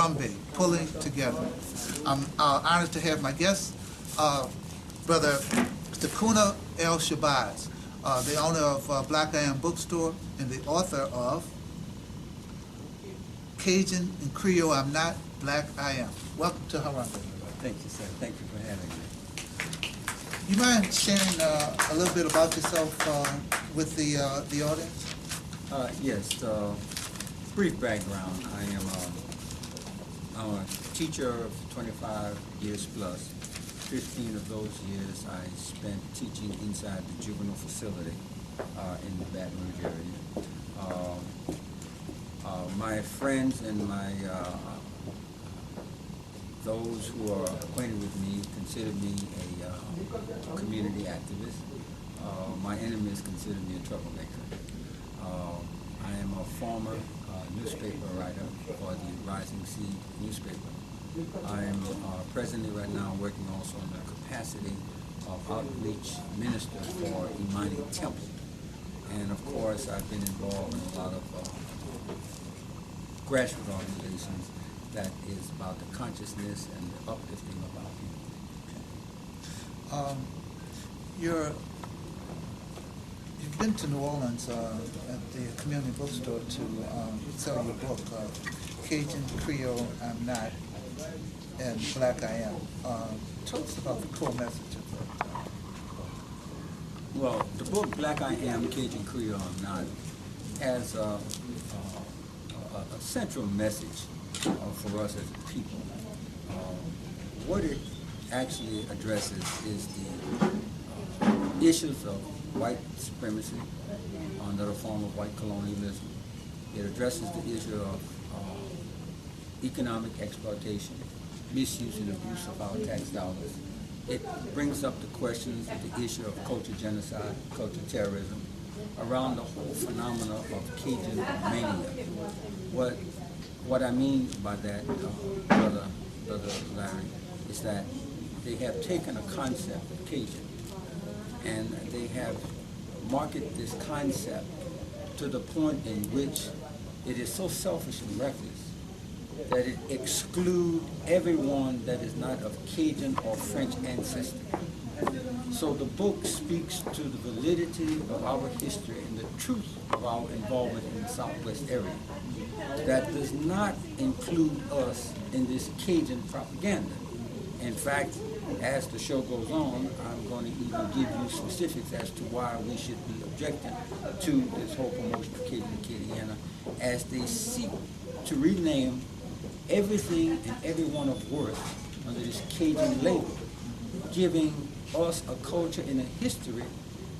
Harambe, Pulling Together. I'm honored to have my guest, Brother Takuna Shabazz, the owner of Black I Am Bookstore and the author of Cajun and Creole I'm Not, Black I Am. Welcome to Harambe. Thank you, sir. Thank you for having me. You mind sharing a little bit about yourself with the audience? Yes. Brief background. I'm a teacher of 25 years plus. 15 of those years I spent teaching inside the juvenile facility in the Baton Rouge area. My friends and those who are acquainted with me consider me a community activist. My enemies consider me a troublemaker. I am a former newspaper writer for the Rising Sea newspaper. I am presently right now working also in the capacity of outreach minister for Imani Temple. And of course, I've been involved in a lot of grassroots organizations that is about the consciousness and the uplifting of our people. You've been to New Orleans at the community bookstore to sell your book, Cajun, Creole I'm Not, and Black I Am. Tell us about the core message of that. Well, the book Black I Am, Cajun, Creole I'm Not has a central message for us as a people. What it actually addresses is the issues of white supremacy under the form of white colonialism. It addresses the issue of economic exploitation, misuse and abuse of our tax dollars. It brings up the questions of the issue of culture genocide, culture terrorism, around the whole phenomena of Cajun mania. What I mean by that, Brother Larry, is that they have taken a concept of Cajun and they have marketed this concept to the point in which it is so selfish and reckless that it excludes everyone that is not of Cajun or French ancestry. So the book speaks to the validity of our history and the truth of our involvement in the Southwest area. That does not include us in this Cajun propaganda. In fact, as the show goes on, I'm going to even give you specifics as to why we should be objecting to this whole promotion of Cajun and Acadiana as they seek to rename everything and everyone of worth under this Cajun label, giving us a culture and a history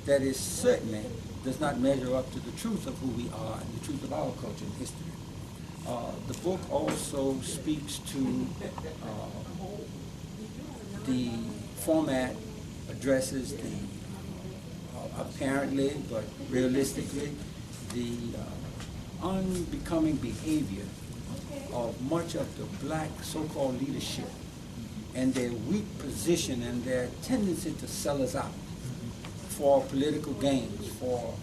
that is certainly does not measure up to the truth of who we are and the truth of our culture and history. The book also speaks to the format, addresses the apparently but realistically the unbecoming behavior of much of the black so-called leadership and their weak position and their tendency to sell us out for political gains, for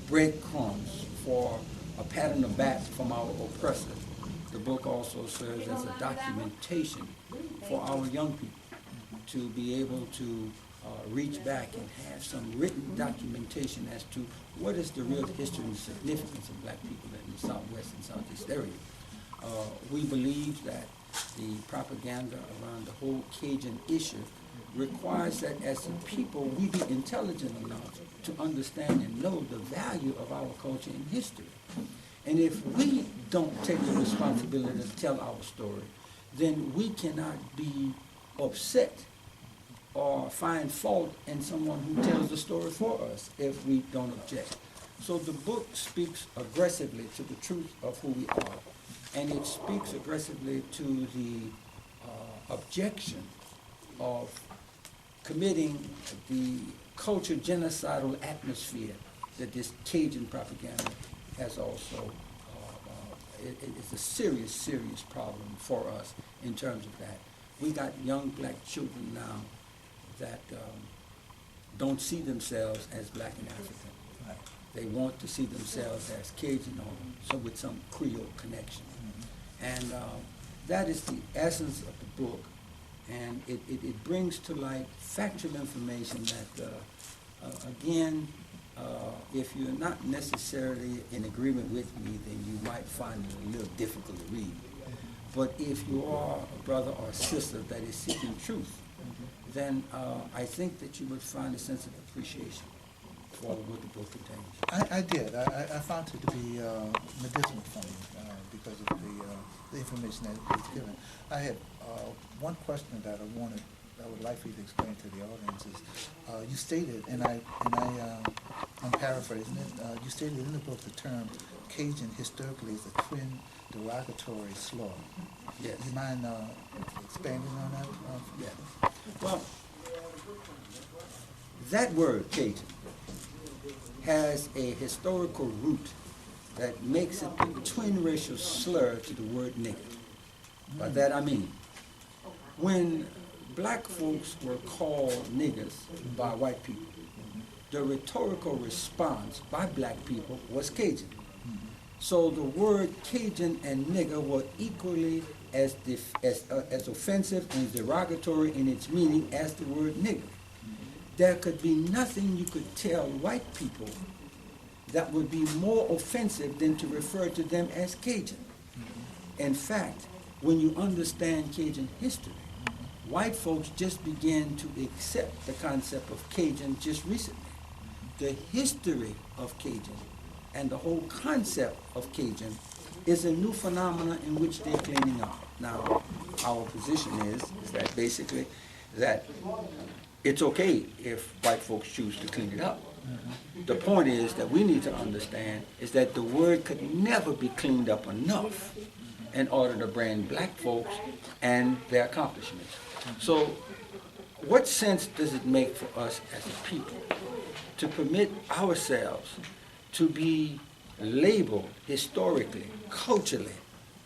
breadcrumbs, for a pat on the back from our oppressor. The book also serves as a documentation for our young people to be able to reach back and have some written documentation as to what is the real history and significance of black people in the Southwest and Southeast area. We believe that the propaganda around the whole Cajun issue requires that as a people we be intelligent enough to understand and know the value of our culture and history. And if we don't take the responsibility to tell our story, then we cannot be upset or find fault in someone who tells the story for us if we don't object. So the book speaks aggressively to the truth of who we are, and it speaks aggressively to the objection of committing the culture genocidal atmosphere that this Cajun propaganda has also, it's a serious, serious problem for us in terms of that. We got young black children now that don't see themselves as black and African. Right. They want to see themselves as Cajun or so with some Creole connection. And that is the essence of the book, and it brings to light factual information that, again, if you're not necessarily in agreement with me, then you might find it a little difficult to read. But if you are a brother or sister that is seeking truth, then I think that you would find a sense of appreciation for what the book contains. I did. I found it to be medicinal for me because of the information that it's given. I had one question that I would like for you to explain to the audience is, you stated, and I'm paraphrasing it, you stated in the book the term Cajun historically is a twin derogatory slur. Yes. Do you mind expanding on that? Yeah. Well, that word, Cajun, has a historical root that makes it the twin racial slur to the word nigger. By that I mean, when black folks were called niggers by white people, the rhetorical response by black people was Cajun. So the word Cajun and nigger were equally as offensive and derogatory in its meaning as the word nigger. There could be nothing you could tell white people that would be more offensive than to refer to them as Cajun. In fact, when you understand Cajun history, white folks just began to accept the concept of Cajun just recently. The history of Cajun and the whole concept of Cajun is a new phenomenon in which they're cleaning up. Now, our position is that basically that it's okay if white folks choose to clean it up. The point is that we need to understand is that the word could never be cleaned up enough in order to brand black folks and their accomplishments. So what sense does it make for us as a people to permit ourselves to be labeled historically, culturally,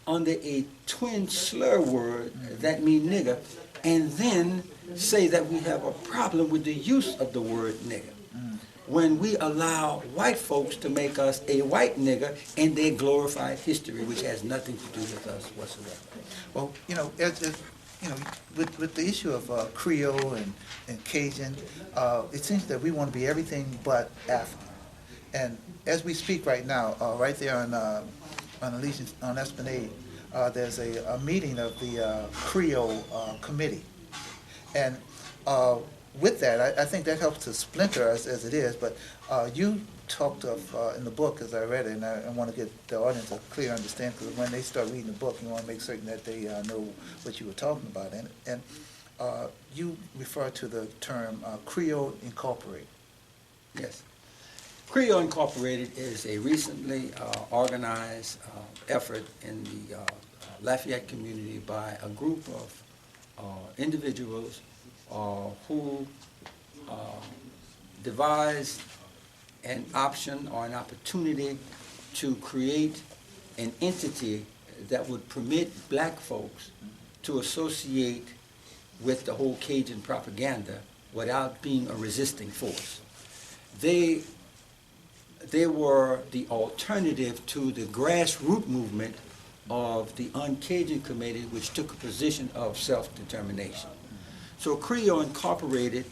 under a twin slur word that means nigger, and then say that we have a problem with the use of the word nigger when we allow white folks to make us a white nigger in their glorified history, which has nothing to do with us whatsoever. Well, with the issue of Creole and Cajun, it seems that we want to be everything but African. And as we speak right now, right there on Allegiance on Esplanade, there's a meeting of the Creole committee, and with that, I think that helps to splinter us as it is. But you talked of in the book, as I read it, and I want to get the audience a clear understanding, because when they start reading the book, you want to make certain that they know what you were talking about. And you refer to the term Creole Incorporated. Yes. Creole Incorporated is a recently organized effort in the Lafayette community by a group of individuals who devised an option or an opportunity to create an entity that would permit black folks to associate with the whole Cajun propaganda without being a resisting force. They were the alternative to the grassroots movement of the Un-Cajun Committee, which took a position of self-determination. So Creole Incorporated,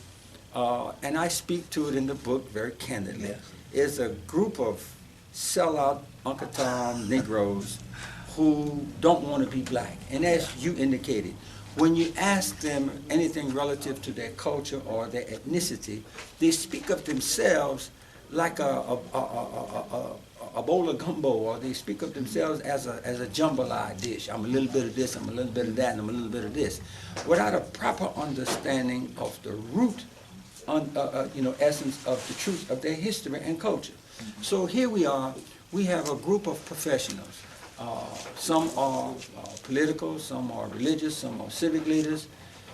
and I speak to it in the book very candidly, is a group of sellout Uncle Tom Negroes who don't want to be black. And as you indicated, when you ask them anything relative to their culture or their ethnicity, they speak of themselves like a bowl of gumbo, or they speak of themselves as a jambalaya dish. I'm a little bit of this, I'm a little bit of that, and I'm a little bit of this, without a proper understanding of the root, essence of the truth of their history and culture. So here we are. We have a group of professionals. Some are political, some are religious, some are civic leaders,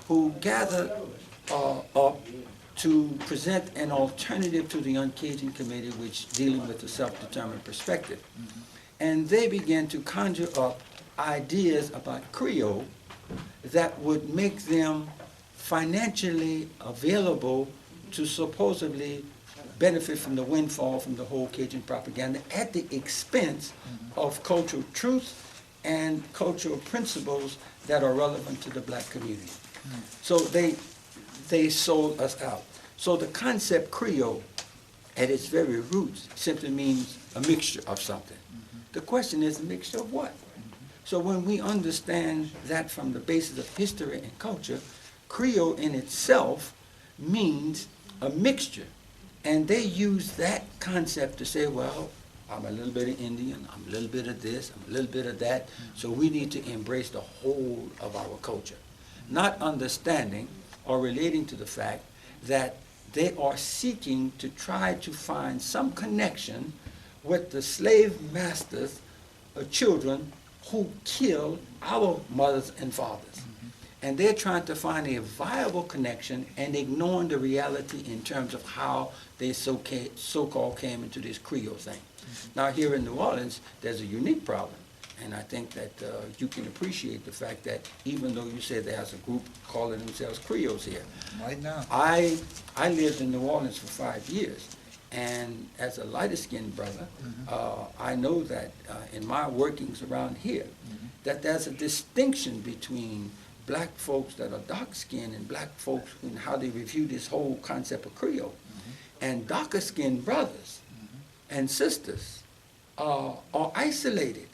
who gather up to present an alternative to the Un-Cajun Committee, which dealing with the self-determined perspective. And they began to conjure up ideas about Creole that would make them financially available to supposedly benefit from the windfall from the whole Cajun propaganda at the expense of cultural truth and cultural principles that are relevant to the black community. So they sold us out. So the concept Creole, at its very roots, simply means a mixture of something. The question is, a mixture of what? So when we understand that from the basis of history and culture, Creole in itself means a mixture. And they use that concept to say, well, I'm a little bit of Indian, I'm a little bit of this, I'm a little bit of that, so we need to embrace the whole of our culture. Not understanding or relating to the fact that they are seeking to try to find some connection with the slave masters of children who killed our mothers and fathers. And they're trying to find a viable connection and ignoring the reality in terms of how they so-called came into this Creole thing. Now here in New Orleans, there's a unique problem. And I think that you can appreciate the fact that even though you say there's a group calling themselves Creoles here. Right now. I lived in New Orleans for 5 years. And as a lighter-skinned brother, I know that in my workings around here, that there's a distinction between black folks that are dark-skinned and black folks and how they review this whole concept of Creole. And darker-skinned brothers and sisters are isolated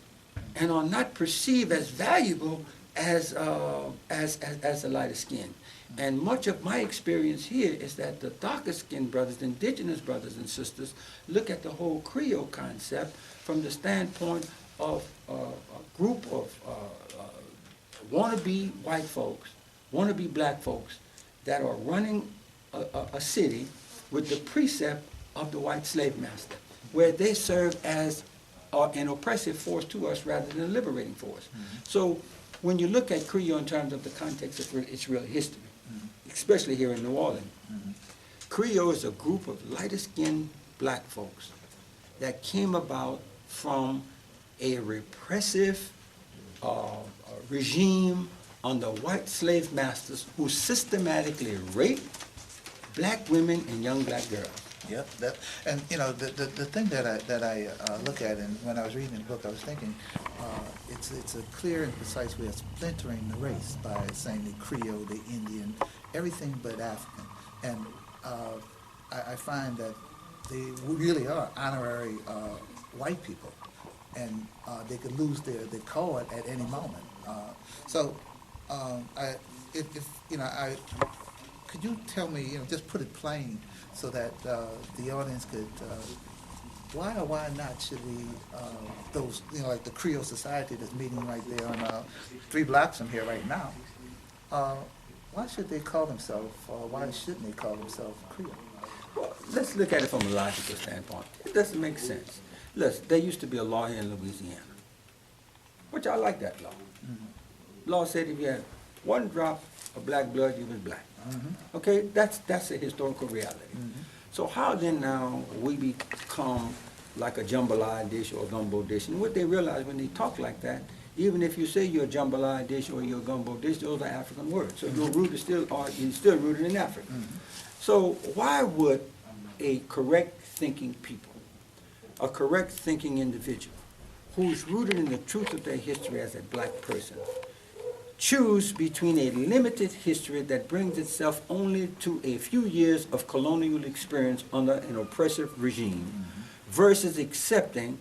and are not perceived as valuable as the lighter skin. And much of my experience here is that the darker skinned brothers, the indigenous brothers and sisters, look at the whole Creole concept from the standpoint of a group of wannabe white folks, wannabe black folks that are running a city with the precept of the white slave master, where they serve as an oppressive force to us rather than a liberating force. So when you look at Creole in terms of the context of its real history, especially here in New Orleans, Creole is a group of lighter-skinned black folks that came about from a repressive regime under white slave masters who systematically raped black women and young black girls. Yep, and you know the thing that I look at, and when I was reading the book, I was thinking it's a clear and precise way of splintering the race by saying the Creole, the Indian, everything but African, and I find that they really are honorary white people, and they could lose their card at any moment. Could you tell me, just put it plain, so that the audience could, why or why not should we, those, like the Creole Society that's meeting right there on 3 blocks from here right now, why should they call themselves, or why shouldn't they call themselves Creole? Well, let's look at it from a logical standpoint. It doesn't make sense. Listen, there used to be a law here in Louisiana, which I like that law. Law said if you had 1 drop of black blood, you was black. Okay, that's a historical reality. So how then now we become like a jambalaya dish or a gumbo dish? And what they realize when they talk like that, even if you say you're a jambalaya dish or you're a gumbo dish, those are African words. So your root is still rooted in Africa. So why would a correct thinking people, a correct thinking individual, who's rooted in the truth of their history as a black person, choose between a limited history that brings itself only to a few years of colonial experience under an oppressive regime versus accepting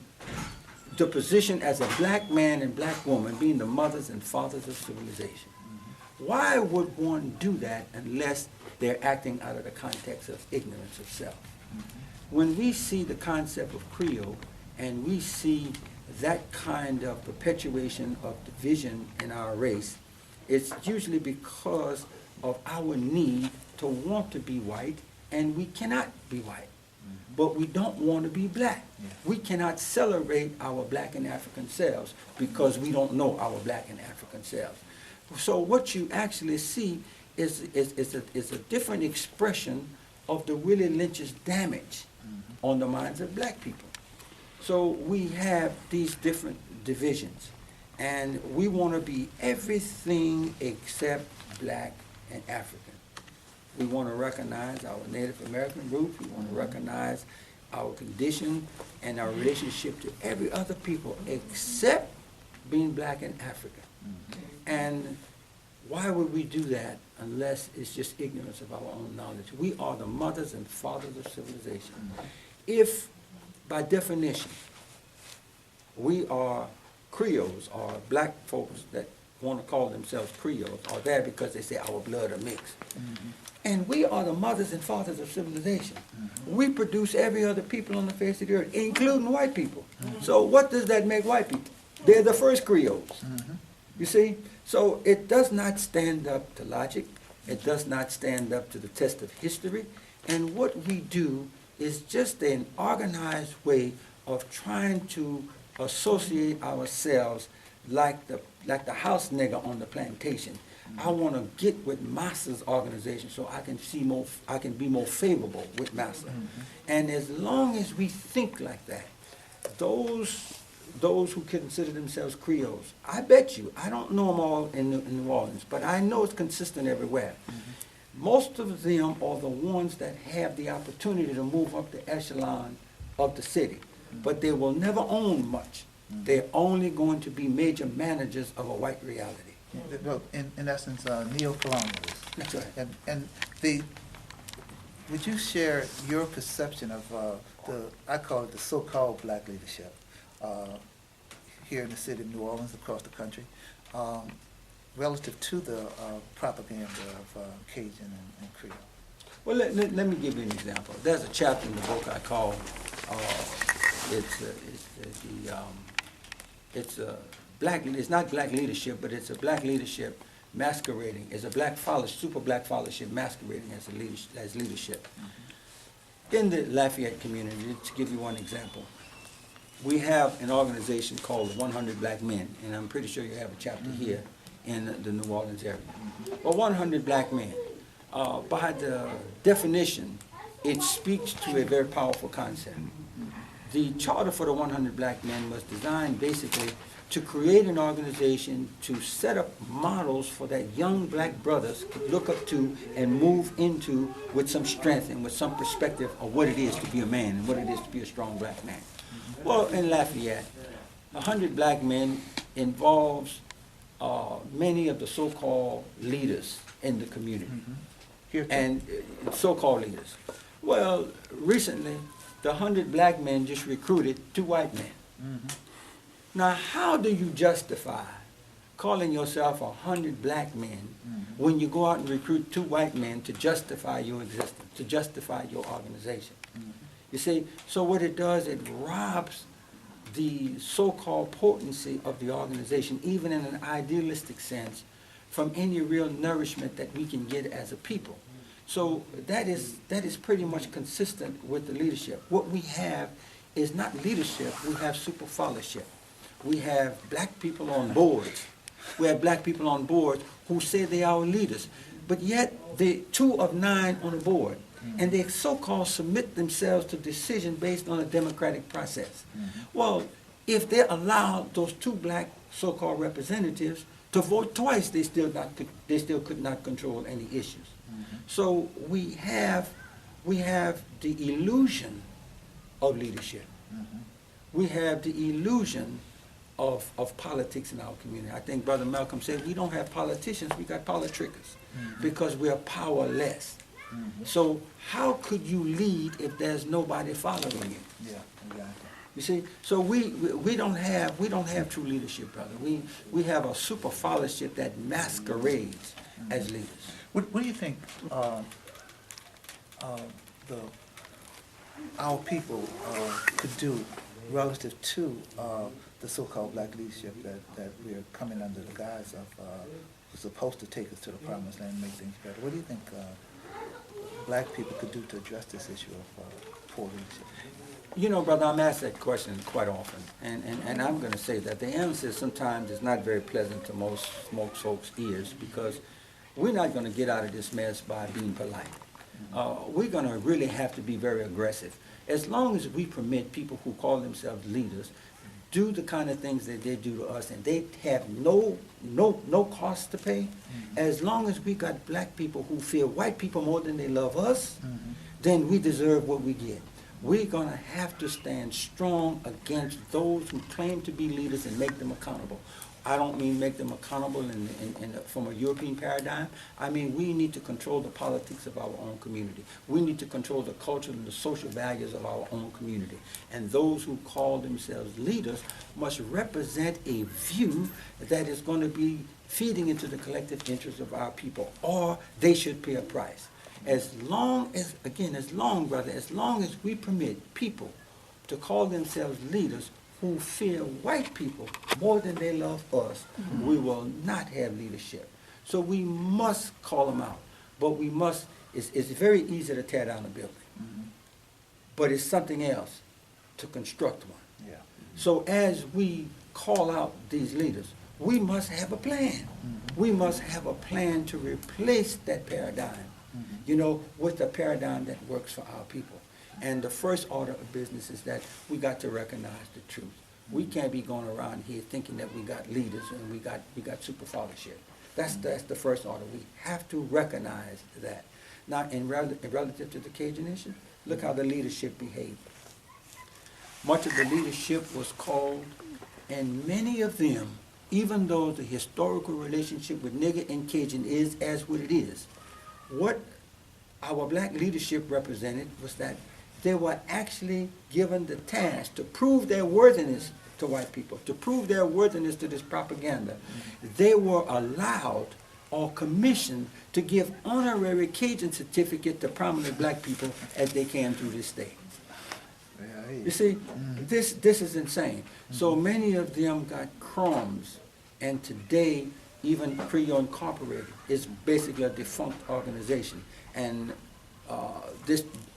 the position as a black man and black woman being the mothers and fathers of civilization? Why would one do that unless they're acting out of the context of ignorance of self? When we see the concept of Creole and we see that kind of perpetuation of division in our race, it's usually because of our need to want to be white, and we cannot be white. But we don't want to be black. We cannot celebrate our black and African selves because we don't know our black and African selves. So what you actually see is a different expression of the Willie Lynch's damage on the minds of black people. So we have these different divisions. And we want to be everything except black and African. We want to recognize our Native American roots. We want to recognize our condition and our relationship to every other people except being black in Africa. And why would we do that unless it's just ignorance of our own knowledge? We are the mothers and fathers of civilization. If, by definition, we are Creoles, or black folks that want to call themselves Creoles, are there because they say our blood are mixed. And we are the mothers and fathers of civilization. We produce every other people on the face of the earth, including white people. So what does that make white people? They're the first Creoles. You see? So it does not stand up to logic. It does not stand up to the test of history. And what we do is just an organized way of trying to associate ourselves like the house nigger on the plantation. I want to get with Master's organization so I can be more favorable with Master. And as long as we think like that, those who consider themselves Creoles, I bet you, I don't know them all in New Orleans, but I know it's consistent everywhere. Most of them are the ones that have the opportunity to move up the echelon of the city, but they will never own much. They're only going to be major managers of a white reality. In essence, neo-colonialists. That's right. And would you share your perception of I call it the so-called black leadership here in the city of New Orleans, across the country, relative to the propaganda of Cajun and Creole? Well, let me give you an example. There's a chapter in the book I call it's not black leadership, but it's a black leadership masquerading. It's a super black followership masquerading as leadership. In the Lafayette community, to give you one example, we have an organization called the 100 Black Men, and I'm pretty sure you have a chapter here in the New Orleans area. Well, 100 Black Men, by the definition, it speaks to a very powerful concept. The charter for the 100 Black Men was designed basically to create an organization to set up models for that young black brothers could look up to and move into with some strength and with some perspective of what it is to be a man and what it is to be a strong black man. Well, in Lafayette, 100 Black Men involves many of the so-called leaders in the community, and so-called leaders. Well, recently, the 100 Black Men just recruited 2 white men. Now, how do you justify calling yourself 100 black men when you go out and recruit 2 white men to justify your existence, to justify your organization? You see, so what it does, it robs the so-called potency of the organization, even in an idealistic sense, from any real nourishment that we can get as a people. So that is pretty much consistent with the leadership. What we have is not leadership, we have super followership. We have black people on boards. We have black people on boards who say they are our leaders, but yet they're 2 of 9 on the board, and they so-called submit themselves to decision based on a democratic process. Well, if they allow those 2 black so-called representatives to vote twice, they still could not control any issues. So we have the illusion of leadership. We have the illusion of politics in our community. I think Brother Malcolm said we don't have politicians, we got politrickers, because we are powerless. So how could you lead if there's nobody following you? Yeah, exactly. You see, so we don't have true leadership, brother. We have a super followership that masquerades as leaders. What do you think our people could do relative to the so-called black leadership that we're coming under the guise of supposed to take us to the promised land and make things better? What do you think black people could do to address this issue of poor leadership? You know, brother, I'm asked that question quite often, and I'm going to say that the answer sometimes is not very pleasant to most folks' ears, because we're not going to get out of this mess by being polite. We're going to really have to be very aggressive. As long as we permit people who call themselves leaders do the kind of things that they do to us, and they have no cost to pay, as long as we got black people who fear white people more than they love us, then we deserve what we get. We're going to have to stand strong against those who claim to be leaders and make them accountable. I don't mean make them accountable from a European paradigm. I mean, we need to control the politics of our own community. We need to control the culture and the social values of our own community. And those who call themselves leaders must represent a view that is going to be feeding into the collective interests of our people, or they should pay a price. As long as we permit people to call themselves leaders who fear white people more than they love us, we will not have leadership. So we must call them out. But we must, it's very easy to tear down a building. But it's something else to construct one. Yeah. So as we call out these leaders, we must have a plan. We must have a plan to replace that paradigm, with a paradigm that works for our people. And the first order of business is that we got to recognize the truth. We can't be going around here thinking that we got leaders and we got super followership. That's the first order. We have to recognize that. Now, relative to the Cajun issue, look how the leadership behaved. Much of the leadership was called, and many of them, even though the historical relationship with Nigger and Cajun is as what it is, what our black leadership represented was that they were actually given the task to prove their worthiness to white people, to prove their worthiness to this propaganda. They were allowed or commissioned to give honorary Cajun certificate to prominent black people as they came through this state. You see, this is insane. So many of them got crumbs, and today even Creole Incorporated is basically a defunct organization. And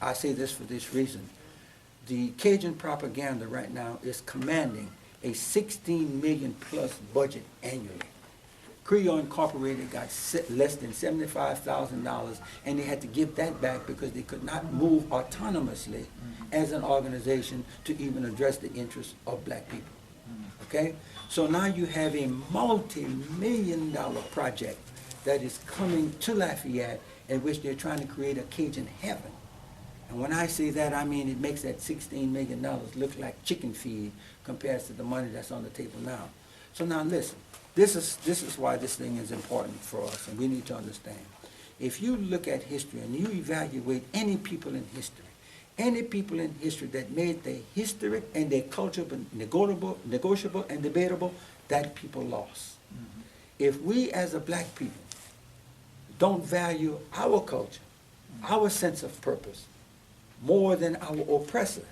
I say this for this reason. The Cajun propaganda right now is commanding a 16 million plus budget annually. Creole Incorporated got less than $75,000, and they had to give that back because they could not move autonomously as an organization to even address the interests of black people. Okay? So now you have a multi-million-dollar project that is coming to Lafayette, in which they're trying to create a Cajun heaven. And when I say that, I mean it makes that $16 million look like chicken feed compared to the money that's on the table now. So now listen, this is why this thing is important for us, and we need to understand. If you look at history and you evaluate any people in history that made their history and their culture negotiable and debatable, that people lost. If we as a black people don't value our culture, our sense of purpose, more than our oppressor,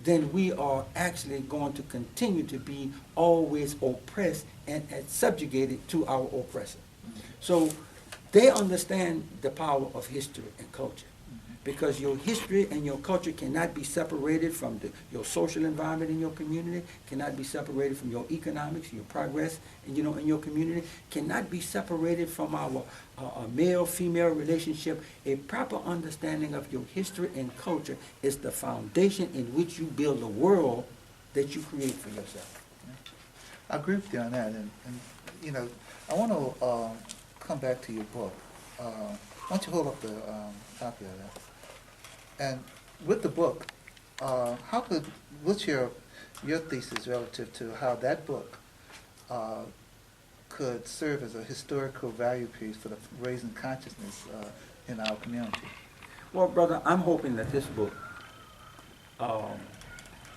then we are actually going to continue to be always oppressed and subjugated to our oppressor. So they understand the power of history and culture, because your history and your culture cannot be separated from your social environment in your community, cannot be separated from your economics, your progress, and in your community, cannot be separated from our male-female relationship. A proper understanding of your history and culture is the foundation in which you build a world that you create for yourself. I agree with you on that, and I want to come back to your book. Why don't you hold up the copy of that? And with the book, what's your thesis relative to how that book could serve as a historical value piece for the raising consciousness in our community? Well, brother, I'm hoping that this book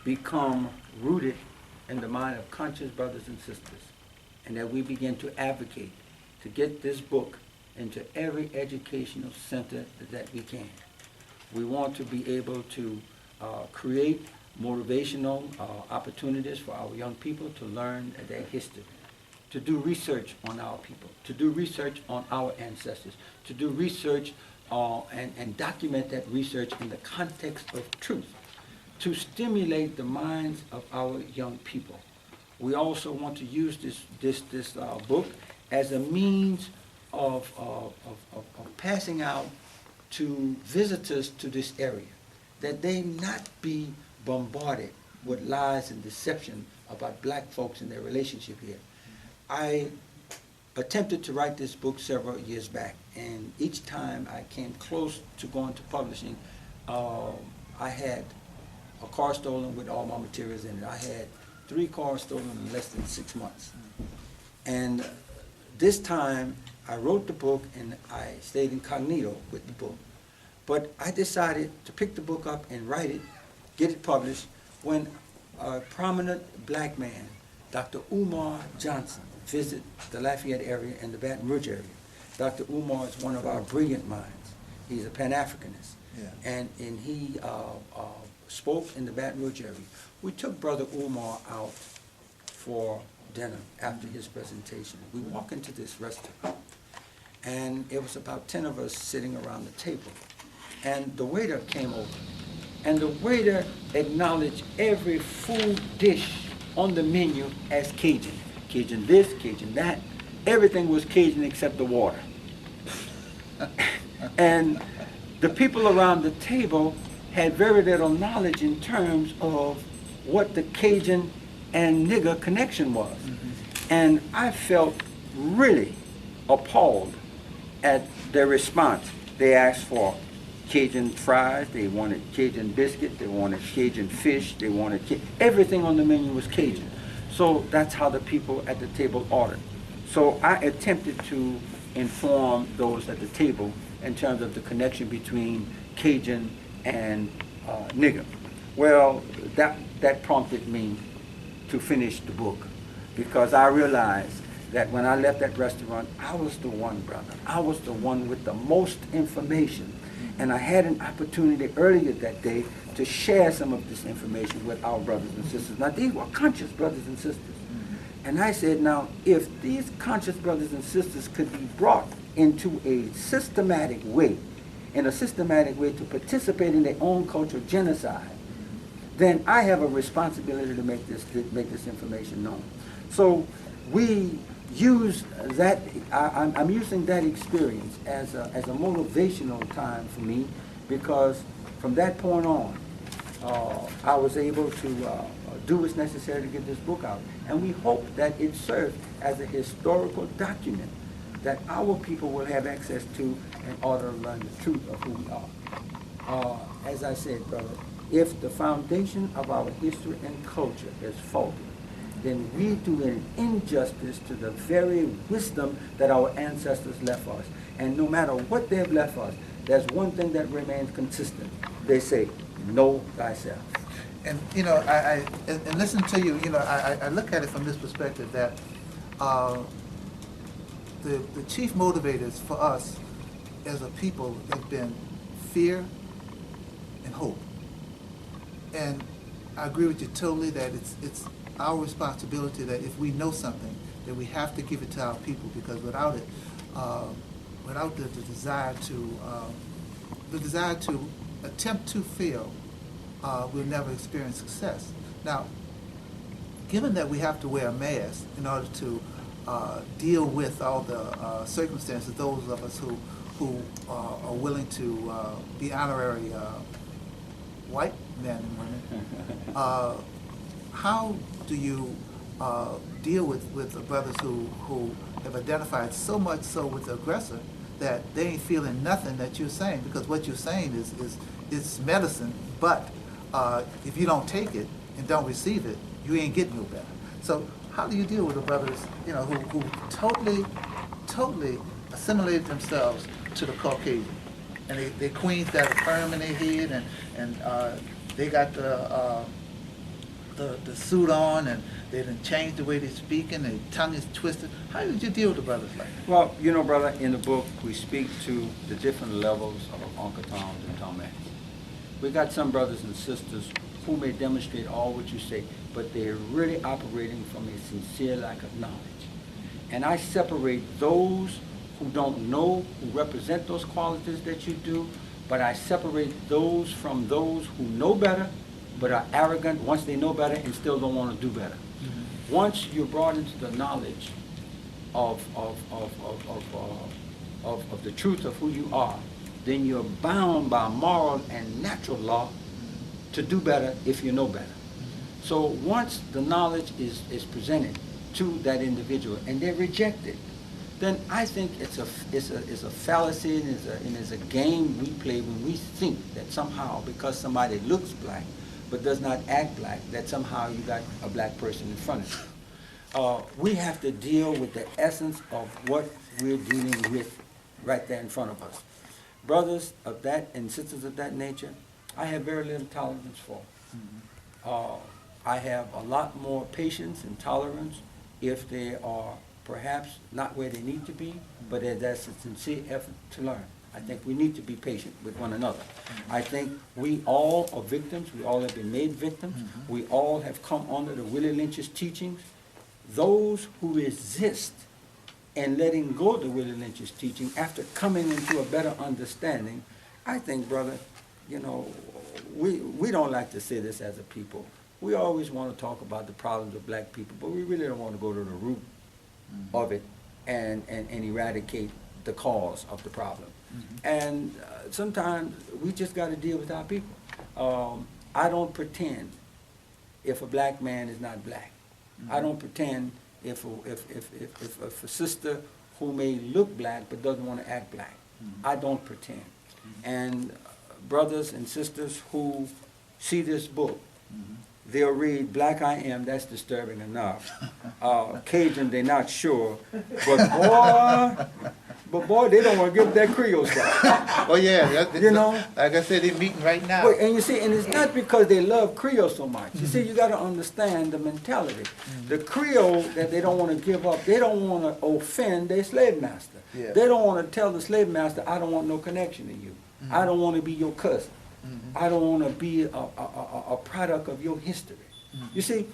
become rooted in the mind of conscious brothers and sisters, and that we begin to advocate to get this book into every educational center that we can. We want to be able to create motivational opportunities for our young people to learn their history, to do research on our people, to do research on our ancestors, to do research and document that research in the context of truth, to stimulate the minds of our young people. We also want to use this book as a means of passing out to visitors to this area, that they not be bombarded with lies and deception about black folks and their relationship here. I attempted to write this book several years back, and each time I came close to going to publishing, I had a car stolen with all my materials in it. I had 3 cars stolen in less than 6 months. And this time, I wrote the book and I stayed incognito with the book. But I decided to pick the book up and write it, get it published, when a prominent black man, Dr. Umar Johnson, visited the Lafayette area and the Baton Rouge area. Dr. Umar is one of our brilliant minds. He's a Pan-Africanist. Yeah. And he spoke in the Baton Rouge area. We took Brother Umar out for dinner after his presentation. We walk into this restaurant, and it was about 10 of us sitting around the table. And the waiter came over, and the waiter acknowledged every food dish on the menu as Cajun. Cajun this, Cajun that. Everything was Cajun except the water. And the people around the table had very little knowledge in terms of what the Cajun and nigger connection was. And I felt really appalled at their response. They asked for Cajun fries, they wanted Cajun biscuit, they wanted Cajun fish, they wanted everything on the menu was Cajun. So that's how the people at the table ordered. So I attempted to inform those at the table in terms of the connection between Cajun and nigger. Well, that prompted me to finish the book, because I realized that when I left that restaurant, I was the one, brother. I was the one with the most information. And I had an opportunity earlier that day to share some of this information with our brothers and sisters. Now, these were conscious brothers and sisters. And I said, now, if these conscious brothers and sisters could be brought into a systematic way, to participate in their own cultural genocide, then I have a responsibility to make this information known. So we use that, I'm using that experience as a motivational time for me, because from that point on, I was able to do what's necessary to get this book out. And we hope that it serves as a historical document that our people will have access to in order to learn the truth of who we are. As I said, brother, if the foundation of our history and culture is faulty, then we do an injustice to the very wisdom that our ancestors left us. And no matter what they've left us, there's one thing that remains consistent. They say, know thyself. And you know, I listen to you. You know, I look at it from this perspective that the chief motivators for us as a people have been fear and hope. And I agree with you totally that it's our responsibility that if we know something, that we have to give it to our people, because without it, without the desire to attempt to fail, we'll never experience success. Now, given that we have to wear a mask in order to deal with all the circumstances, those of us who are willing to be honorary white men and women, how do you deal with the brothers who have identified so much so with the aggressor that they ain't feeling nothing that you're saying? Because what you're saying is medicine, but if you don't take it and don't receive it, you ain't getting no better. So how do you deal with the brothers, you know, who totally assimilated themselves to the Caucasian, and they queens got a perm in their head, and they got the suit on, and they done changed the way they speak, and their tongue is twisted? How did you deal with the brothers like that? Well, you know, brother, in the book we speak to the different levels of Uncle Toms and Tomettes. We got some brothers and sisters who may demonstrate all what you say, but they're really operating from a sincere lack of knowledge. And I separate those who don't know, who represent those qualities that you do, but I separate those from those who know better, but are arrogant once they know better and still don't want to do better. Mm-hmm. Once you're brought into the knowledge of the truth of who you are, then you're bound by moral and natural law to do better if you know better. So once the knowledge is presented to that individual and they reject it, then I think it's a fallacy, and it's a game we play when we think that somehow because somebody looks black, but does not act black, that somehow you got a black person in front of you. We have to deal with the essence of what we're dealing with right there in front of us. Brothers of that and sisters of that nature, I have very little tolerance for. I have a lot more patience and tolerance if they are perhaps not where they need to be, but that's a sincere effort to learn. I think we need to be patient with one another. I think we all are victims. We all have been made victims. We all have come under the Willie Lynch's teachings. Those who resist and letting go of the Willie Lynch's teaching after coming into a better understanding, I think, brother, you know, we don't like to say this as a people. We always want to talk about the problems of black people, but we really don't want to go to the root of it and eradicate the cause of the problem. And sometimes we just got to deal with our people. I don't pretend if a black man is not black. I don't pretend if a sister who may look black but doesn't want to act black. I don't pretend. And brothers and sisters who see this book, they'll read Black I Am, that's disturbing enough. Cajun, they're not sure. But boy, they don't want to give up that Creole stuff. Oh yeah, you know? Like I said, they're meeting right now. Wait, and you see, and it's not because they love Creole so much. You see, you got to understand the mentality. The Creole that they don't want to give up, they don't want to offend their slave master. Yeah. They don't want to tell the slave master, I don't want no connection to you. I don't want to be your cousin. I don't want to be a product of your history. You see,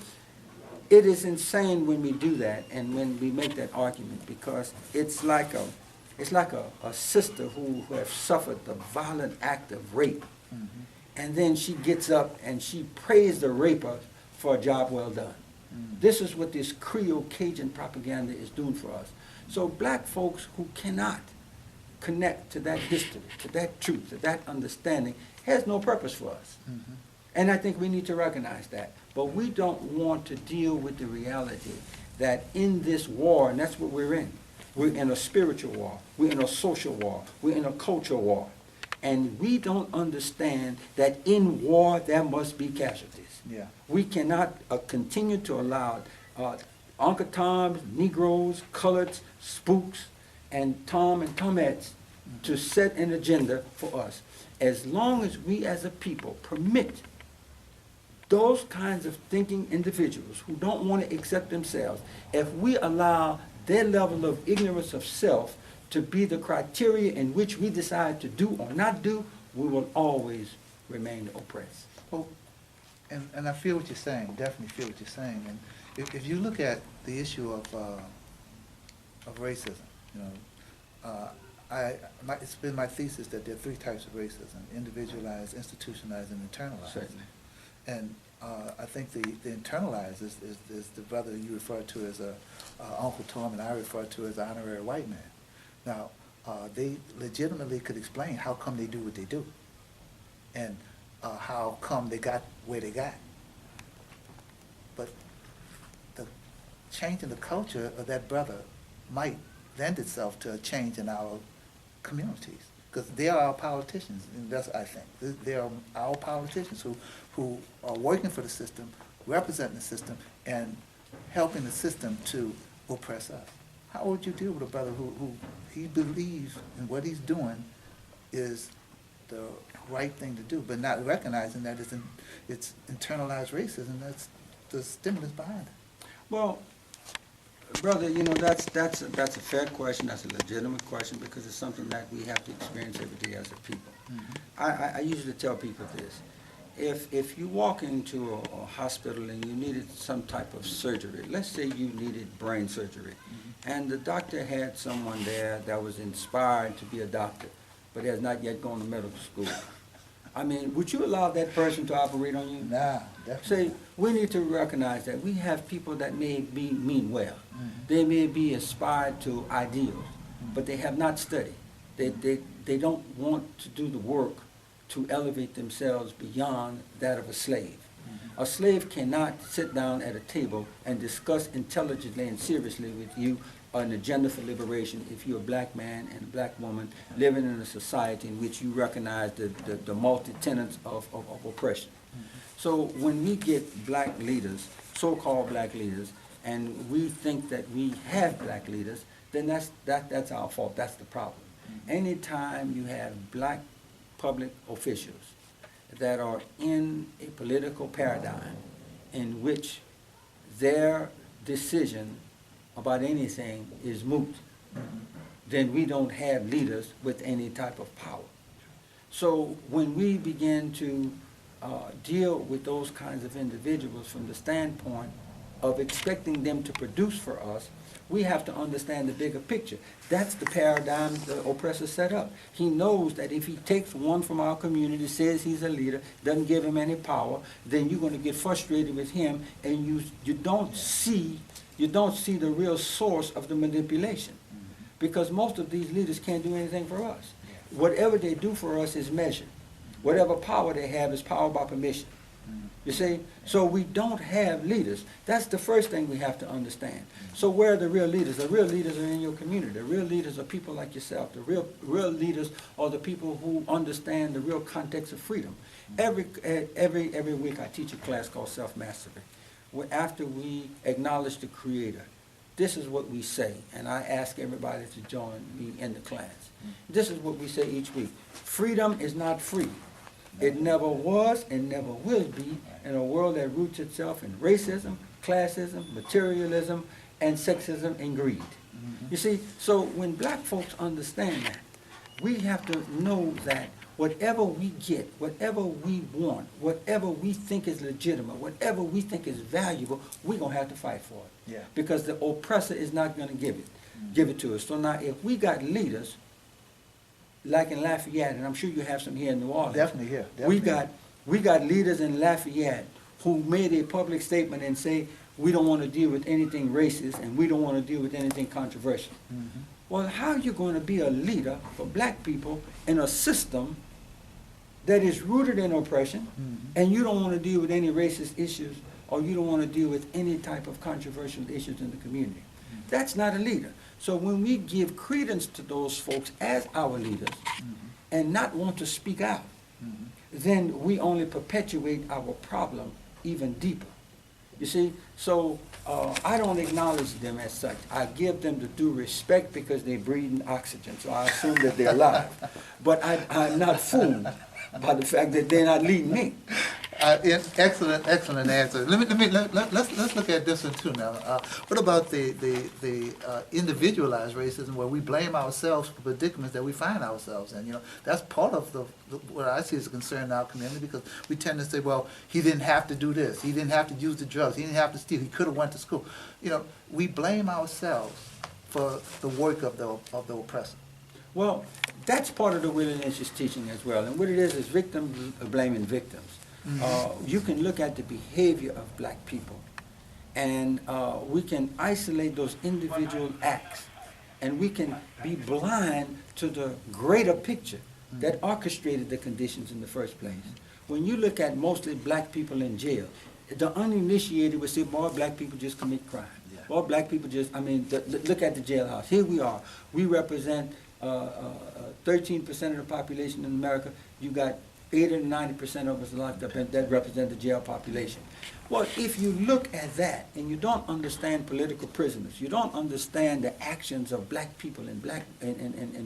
it is insane when we do that and when we make that argument, because it's like a sister who has suffered the violent act of rape, and then she gets up and she praised the raper for a job well done. This is what this Creole Cajun propaganda is doing for us. So black folks who cannot connect to that history, to that truth, to that understanding, has no purpose for us. And I think we need to recognize that. But we don't want to deal with the reality that in this war, and that's what we're in, we're in a spiritual war, we're in a social war, we're in a cultural war. And we don't understand that in war there must be casualties. Yeah. We cannot continue to allow Uncle Toms, Negroes, Coloreds, Spooks, and Tom and Tomettes to set an agenda for us. As long as we as a people permit those kinds of thinking individuals who don't want to accept themselves, if we allow their level of ignorance of self to be the criteria in which we decide to do or not do, we will always remain oppressed. Well, and I feel what you're saying, definitely feel what you're saying. And if you look at the issue of racism, you know, it's been my thesis that there are three types of racism: individualized, institutionalized, and internalized. Certainly. And I think the internalized is the brother you refer to as Uncle Tom, and I refer to as an honorary white man. Now, they legitimately could explain how come they do what they do, and how come they got where they got. But the change in the culture of that brother might lend itself to a change in our communities, because they are our politicians, and that's, I think, they are our politicians who are working for the system, representing the system, and helping the system to oppress us. How would you deal with a brother who he believes in what he's doing is the right thing to do, but not recognizing that it's internalized racism, that's the stimulus behind it? Well, brother, you know, that's a fair question. That's a legitimate question, because it's something that we have to experience every day as a people. I usually tell people this: if you walk into a hospital and you needed some type of surgery, let's say you needed brain surgery, and the doctor had someone there that was inspired to be a doctor, but has not yet gone to medical school. I mean, would you allow that person to operate on you? Nah, definitely. See, we need to recognize that we have people that may mean well. They may be aspired to ideals, but they have not studied. They don't want to do the work to elevate themselves beyond that of a slave. A slave cannot sit down at a table and discuss intelligently and seriously with you an agenda for liberation if you're a black man and a black woman living in a society in which you recognize the multi-tenets of oppression. So when we get black leaders, so-called black leaders, and we think that we have black leaders, then that's our fault. That's the problem. Anytime you have black public officials that are in a political paradigm in which their decision about anything is moot, then we don't have leaders with any type of power. So when we begin to deal with those kinds of individuals from the standpoint of expecting them to produce for us, we have to understand the bigger picture. That's the paradigm the oppressor set up. He knows that if he takes one from our community, says he's a leader, doesn't give him any power, then you're going to get frustrated with him, and you don't see the real source of the manipulation. Because most of these leaders can't do anything for us. Whatever they do for us is measured. Whatever power they have is power by permission. You see? So we don't have leaders. That's the first thing we have to understand. So where are the real leaders? The real leaders are in your community. The real leaders are people like yourself. The real leaders are the people who understand the real context of freedom. Every week I teach a class called Self-Mastery. After we acknowledge the Creator, this is what we say, and I ask everybody to join me in the class. This is what we say each week. Freedom is not free. It never was and never will be in a world that roots itself in racism, classism, materialism, and sexism and greed. You see, so when black folks understand that, we have to know that whatever we get, whatever we want, whatever we think is legitimate, whatever we think is valuable, we're going to have to fight for it. Yeah. Because the oppressor is not going to give it to us. So now if we got leaders like in Lafayette, and I'm sure you have some here in New Orleans. Definitely here. Definitely. We got leaders in Lafayette who made a public statement and say, we don't want to deal with anything racist and we don't want to deal with anything controversial. Well, how are you going to be a leader for black people in a system that is rooted in oppression, and you don't want to deal with any racist issues, or you don't want to deal with any type of controversial issues in the community? That's not a leader. So when we give credence to those folks as our leaders and not want to speak out, then we only perpetuate our problem even deeper. You see, so I don't acknowledge them as such. I give them the due respect because they breathe in oxygen, so I assume that they're alive. But I'm not fooled by the fact that they're not leading me. Excellent answer. Let's look at this one too now. What about the individualized racism, where we blame ourselves for predicaments that we find ourselves in? You know, that's part of what I see as a concern in our community, because we tend to say, well, he didn't have to do this, he didn't have to use the drugs, he didn't have to steal, he could have went to school. You know, we blame ourselves for the work of the oppressor. Well, that's part of the willingness teaching as well. And what it is victims blaming victims. You can look at the behavior of black people, and we can isolate those individual acts, and we can be blind to the greater picture that orchestrated the conditions in the first place. When you look at mostly black people in jail, the uninitiated would say, boy, black people just commit crime. Yeah. Boy, black people just, look at the jailhouse. Here we are. We represent 13% of the population in America. You got 80 to 90% of us locked up, and that represent the jail population. Well, if you look at that and you don't understand political prisoners, you don't understand the actions of black people and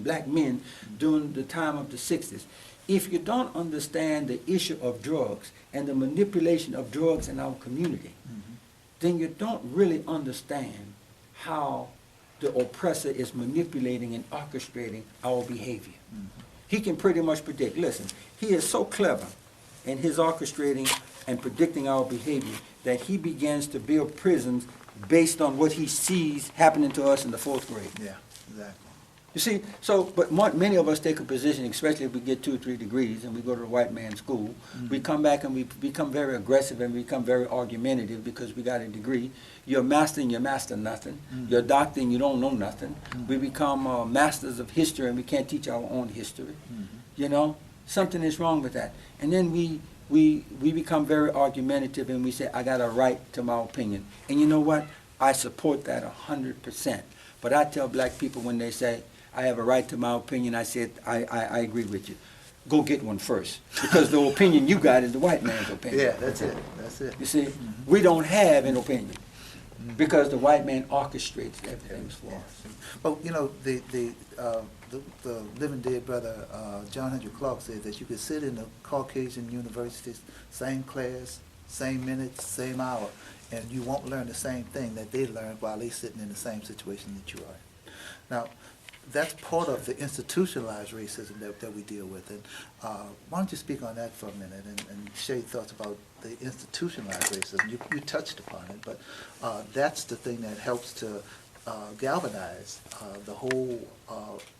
black men during the time of the 60s, if you don't understand the issue of drugs and the manipulation of drugs in our community, then you don't really understand how the oppressor is manipulating and orchestrating our behavior. He can pretty much predict. Listen, he is so clever in his orchestrating and predicting our behavior that he begins to build prisons based on what he sees happening to us in the 4th grade. Yeah, exactly. You see, so, but many of us take a position, especially if we get 2 or 3 degrees and we go to the white man's school, we come back and we become very aggressive and we become very argumentative because we got a degree. You're mastering, you master nothing. You're doctoring, you don't know nothing. We become masters of history and we can't teach our own history. You know, something is wrong with that. And then we become very argumentative and we say, I got a right to my opinion. And you know what? I support that 100%. But I tell black people when they say, I have a right to my opinion, I said, I agree with you. go get one first. Because the opinion you got is the white man's opinion. Yeah, that's it. That's it. You see, we don't have an opinion because the white man orchestrates everything for us. Well, you know, the living dead brother, John Henry Clark, said that you could sit in the Caucasian universities, same class, same minutes, same hour, and you won't learn the same thing that they learned while they're sitting in the same situation that you are. Now, that's part of the institutionalized racism that we deal with. And why don't you speak on that for a minute and share your thoughts about the institutionalized racism? You touched upon it, but that's the thing that helps to galvanize the whole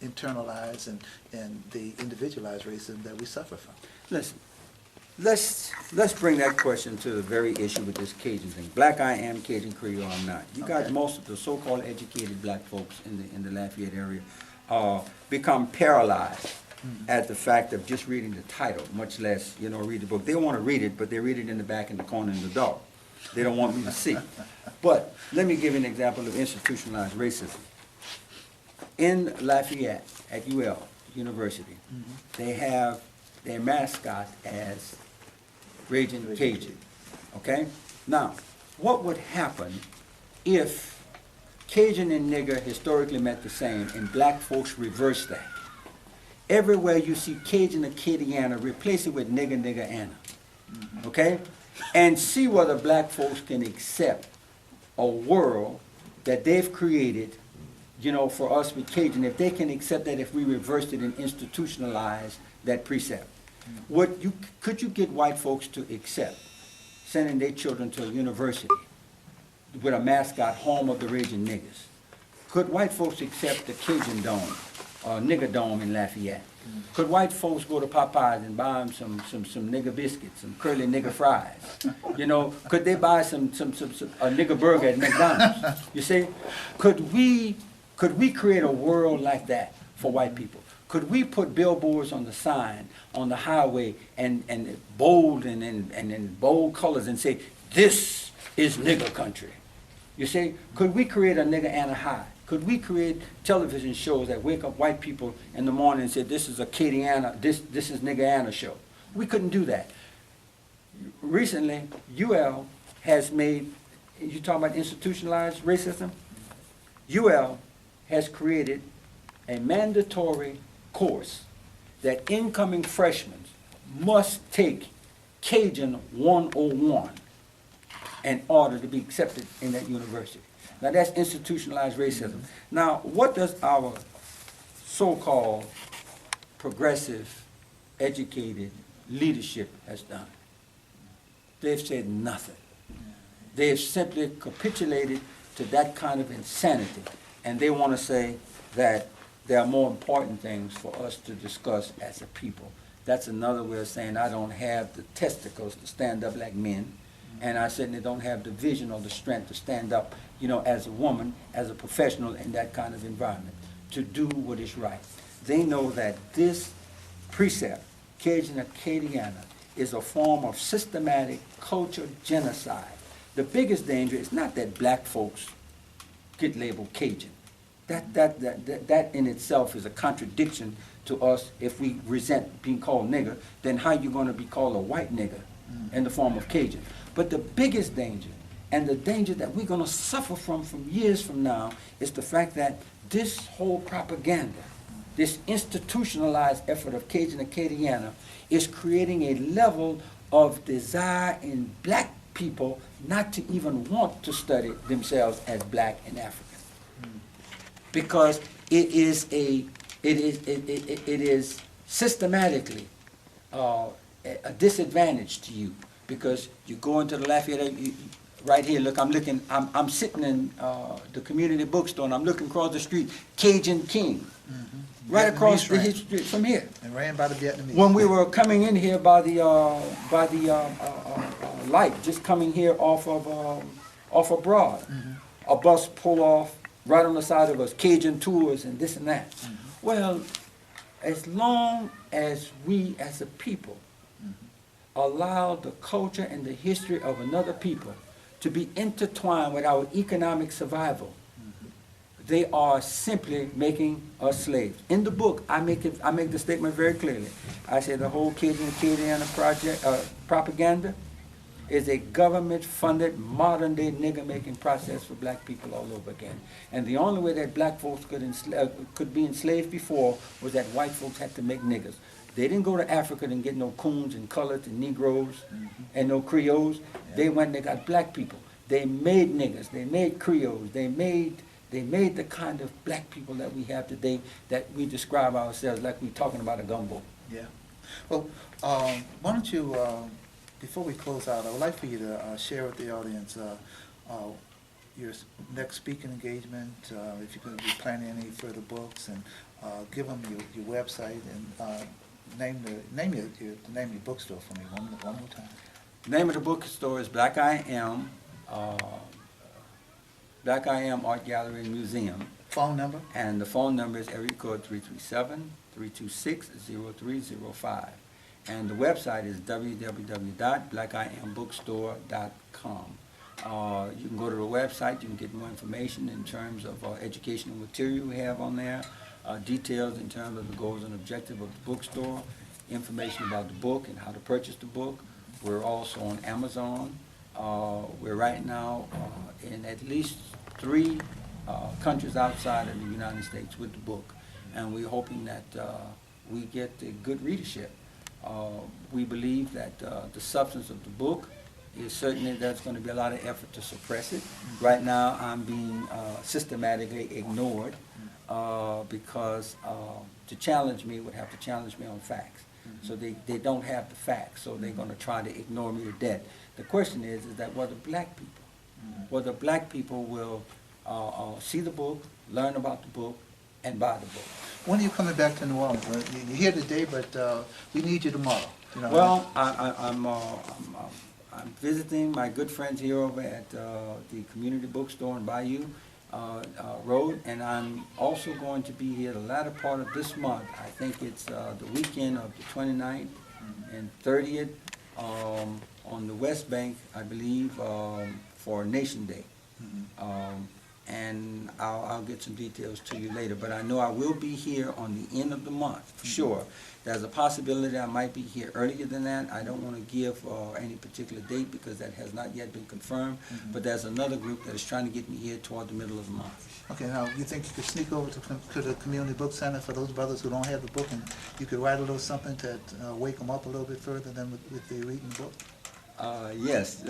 internalized and the individualized racism that we suffer from. Listen, let's bring that question to the very issue with this Cajun thing. Black I am, Cajun Creole I'm not. You got most of the so-called educated black folks in the Lafayette area become paralyzed at the fact of just reading the title, much less, you know, read the book. They want to read it, but they read it in the back, in the corner, in the dark. They don't want me to see. But let me give you an example of institutionalized racism. In Lafayette, at UL University, they have their mascot as Raging Cajun, okay? Now, what would happen if Cajun and nigger historically meant the same and black folks reverse that? Everywhere you see Cajun or Cadiana, replace it with nigger, nigger, Anna, okay? And see whether black folks can accept a world that they've created, you know, for us with Cajun, if they can accept that if we reversed it and institutionalized that precept. Could you get white folks to accept sending their children to a university with a mascot, home of the Raging Niggers? Could white folks accept the Cajun Dome, or Nigger Dome in Lafayette? Could white folks go to Popeyes and buy them some nigger biscuits, some curly nigger fries? You know, could they buy a nigger burger at McDonald's? You see, could we create a world like that for white people? Could we put billboards on the sign, on the highway, and bold and in bold colors and say, this is nigger country? You see, could we create a nigger Anna High? Could we create television shows that wake up white people in the morning and say, this is a Cadiana, this is nigger Anna show? We couldn't do that. Recently, UL has made, you talking about institutionalized racism? UL has created a mandatory course that incoming freshmen must take Cajun 101 in order to be accepted in that university. Now that's institutionalized racism. Now what does our so-called progressive, educated leadership has done? They've said nothing. They have simply capitulated to that kind of insanity, and they want to say that there are more important things for us to discuss as a people. That's another way of saying I don't have the testicles to stand up like men, and I certainly don't have the vision or the strength to stand up, you know, as a woman, as a professional in that kind of environment, to do what is right. They know that this precept, Cajun Acadiana, is a form of systematic culture genocide. The biggest danger is not that black folks get labeled Cajun. That in itself is a contradiction to us. If we resent being called nigger, then how you going to be called a white nigger in the form of Cajun? But the biggest danger, and the danger that we're going to suffer from years from now, is the fact that this whole propaganda, this institutionalized effort of Cajun Acadiana, is creating a level of desire in black people not to even want to study themselves as black and African. Because it is systematically a disadvantage to you, because you go into the Lafayette, right here, look, I'm sitting in the community bookstore and I'm looking across the street, Cajun King, right across the street from here. And ran by the Vietnamese. When we were coming in here by the light, just coming here off of Broad, a bus pulled off right on the side of us, Cajun tours and this and that. Well, as long as we as a people allow the culture and the history of another people to be intertwined with our economic survival, they are simply making us slaves. In the book, I make the statement very clearly. I say the whole Cajun project propaganda is a government-funded, modern-day nigger-making process for black people all over again. And the only way that black folks could be enslaved before was that white folks had to make niggers. They didn't go to Africa and get no coons and colored and Negroes and no Creoles. They went and they got black people. They made niggers. They made Creoles. They made the kind of black people that we have today, that we describe ourselves like we're talking about a gumbo. Yeah. Well, why don't you, before we close out, I would like for you to share with the audience your next speaking engagement, if you're going to be planning any further books, and give them your website, and name your bookstore for me one more time. The name of the bookstore is Black I Am Art Gallery and Museum. Phone number? And the phone number is area code 337-326-0305. And the website is www.blackiambookstore.com. You can go to the website, you can get more information in terms of educational material we have on there, details in terms of the goals and objectives of the bookstore, information about the book and how to purchase the book. We're also on Amazon. We're right now in at least 3 countries outside of the United States with the book, and we're hoping that we get a good readership. We believe that the substance of the book is certainly there's going to be a lot of effort to suppress it. Right now I'm being systematically ignored because to challenge me would have to challenge me on facts. So they don't have the facts, so they're going to try to ignore me to death. The question is that whether black people will see the book, learn about the book, and buy the book. When are you coming back to New Orleans? You're here today, but we need you tomorrow. You know, well, I'm visiting my good friends here over at the community bookstore in Bayou Road, and I'm also going to be here the latter part of this month. I think it's the weekend of the 29th and 30th on the West Bank, I believe, for Nation Day. And I'll get some details to you later, but I know I will be here on the end of the month, for sure. There's a possibility I might be here earlier than that. I don't want to give any particular date because that has not yet been confirmed, but there's another group that is trying to get me here toward the middle of the month. Okay, now, you think you could sneak over to the community book center for those brothers who don't have the book, and you could write a little something to wake them up a little bit further than with the reading the book? Yes.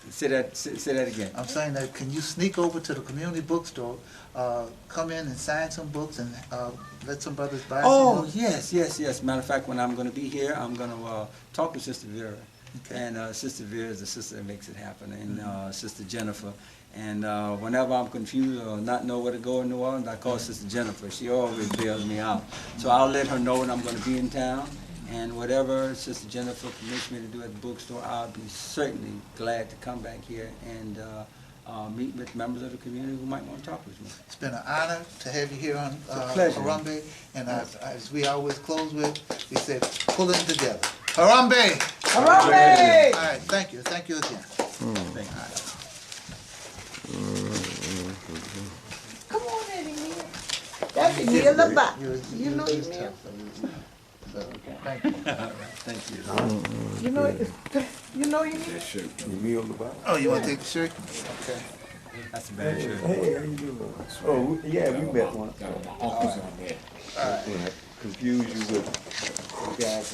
Say that again. I'm saying that, can you sneak over to the community bookstore, come in and sign some books, and let some brothers buy some books? Yes. Matter of fact, when I'm going to be here, I'm going to talk with Sister Vera. Okay. And Sister Vera is the sister that makes it happen, and Sister Jennifer. And whenever I'm confused or not know where to go in New Orleans, I call Sister Jennifer. She always bails me out. So I'll let her know when I'm going to be in town. And whatever Sister Jennifer permits me to do at the bookstore, I'll be certainly glad to come back here and meet with members of the community who might want to talk with me. It's been an honor to have you here on Harambe. And as we always close with, we say, pull it together. Harambe! Harambe! All right, thank you. Thank you again. Thank you. Come on in here. That's a year the back. You know you mean. Thank you. Thank you. You know you need. Oh, you want to take the shirt? Okay. That's a bad shirt. Hey, how you doing? Oh, yeah, we met once. All right. Confuse you with the guys.